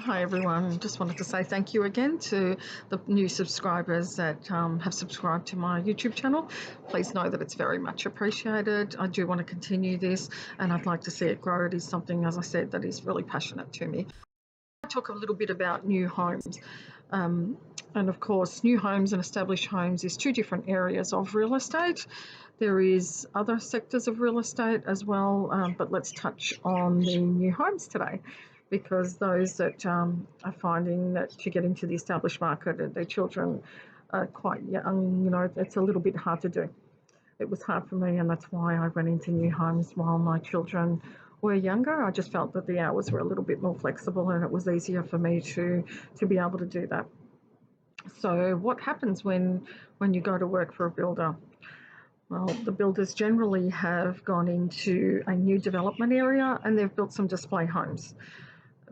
Hi everyone, just wanted to say thank you again to the new subscribers that have subscribed to my YouTube channel. Please know that it's very much appreciated. I do want to continue this and I'd like to see it grow. It is something, as I said, that is really passionate to me. I'll talk a little bit about new homes. Um, and of course, new homes and established homes is two different areas of real estate. There is other sectors of real estate as well, but let's touch on the new homes today because those that are finding that to get into the established market, their children are quite young, it's a little bit hard to do. It was hard for me, and that's why I went into new homes while my children were younger. I just felt that the hours were a little bit more flexible and it was easier for me to be able to do that. So what happens when you go to work for a builder? Well, the builders generally have gone into a new development area and they've built some display homes.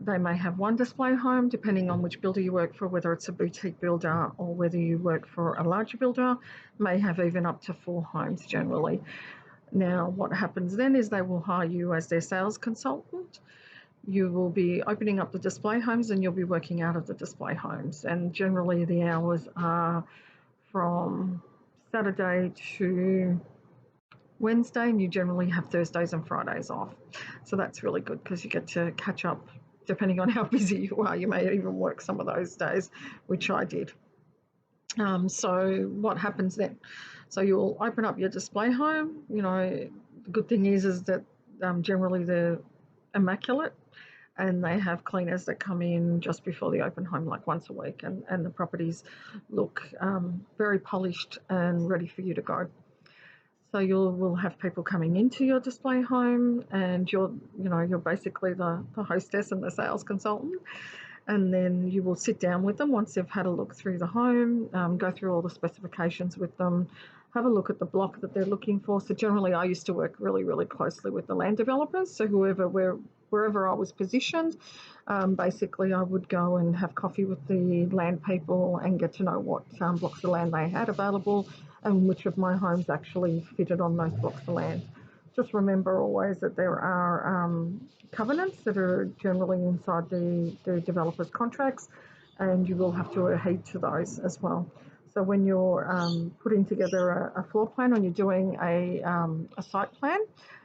They may have one display home, depending on which builder you work for, whether it's a boutique builder or whether you work for a larger builder, may have even up to 4 homes generally. Now, what happens then is they will hire you as their sales consultant. You will be opening up the display homes and you'll be working out of the display homes. And generally, the hours are from Saturday to Wednesday, and you generally have Thursdays and Fridays off. So that's really good because you get to catch up depending on how busy you are. You may even work some of those days, which I did. So what happens then? So you'll open up your display home. The good thing is that generally they're immaculate and they have cleaners that come in just before the open home, like once a week, and the properties look very polished and ready for you to go. So will have people coming into your display home, and you're basically the hostess and the sales consultant. And then you will sit down with them once they've had a look through the home, go through all the specifications with them, have a look at the block that they're looking for. So generally, I used to work really, really closely with the land developers. So wherever I was positioned, basically I would go and have coffee with the land people and get to know what blocks of land they had available and which of my homes actually fitted on those blocks of land. Just remember always that there are covenants that are generally inside the developer's contracts, and you will have to adhere to those as well. So when you're putting together a floor plan and you're doing a site plan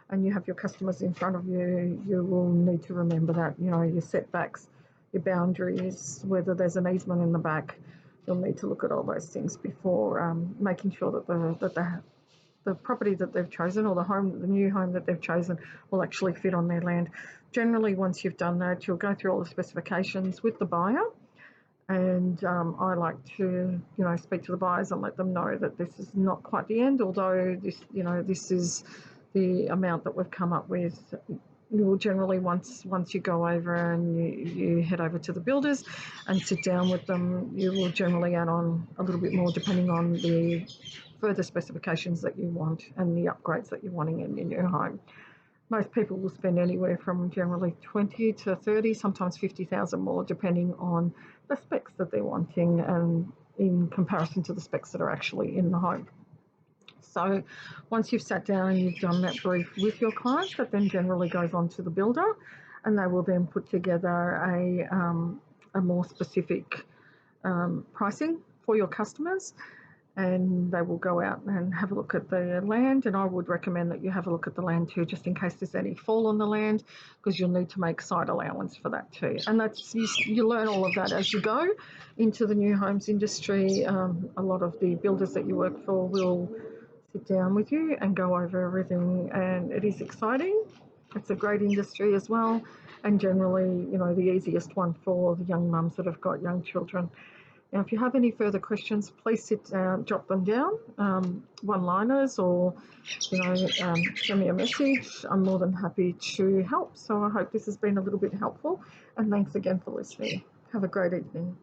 and you have your customers in front of you, you will need to remember that, your setbacks, your boundaries, whether there's an easement in the back, you'll need to look at all those things before making sure that the property that they've chosen or the new home that they've chosen will actually fit on their land. Generally, once you've done that, you'll go through all the specifications with the buyer. And I like to, speak to the buyers and let them know that this is not quite the end, although this is the amount that we've come up with. You will generally, once you go over and you head over to the builders and sit down with them, you will generally add on a little bit more depending on the further specifications that you want and the upgrades that you're wanting in your new home. Most people will spend anywhere from generally 20 to 30, sometimes 50,000 more, depending on the specs that they're wanting and in comparison to the specs that are actually in the home. So once you've sat down and you've done that brief with your client, that then generally goes on to the builder, and they will then put together a more specific pricing for your customers, and they will go out and have a look at the land. And I would recommend that you have a look at the land too, just in case there's any fall on the land, because you'll need to make site allowance for that too. And you learn all of that as you go into the new homes industry. A lot of the builders that you work for will sit down with you and go over everything, and it is exciting. It's a great industry as well, and generally, the easiest one for the young mums that have got young children. Now, if you have any further questions, please sit down, jot them down, one-liners, or send me a message. I'm more than happy to help. So I hope this has been a little bit helpful, and thanks again for listening. Have a great evening.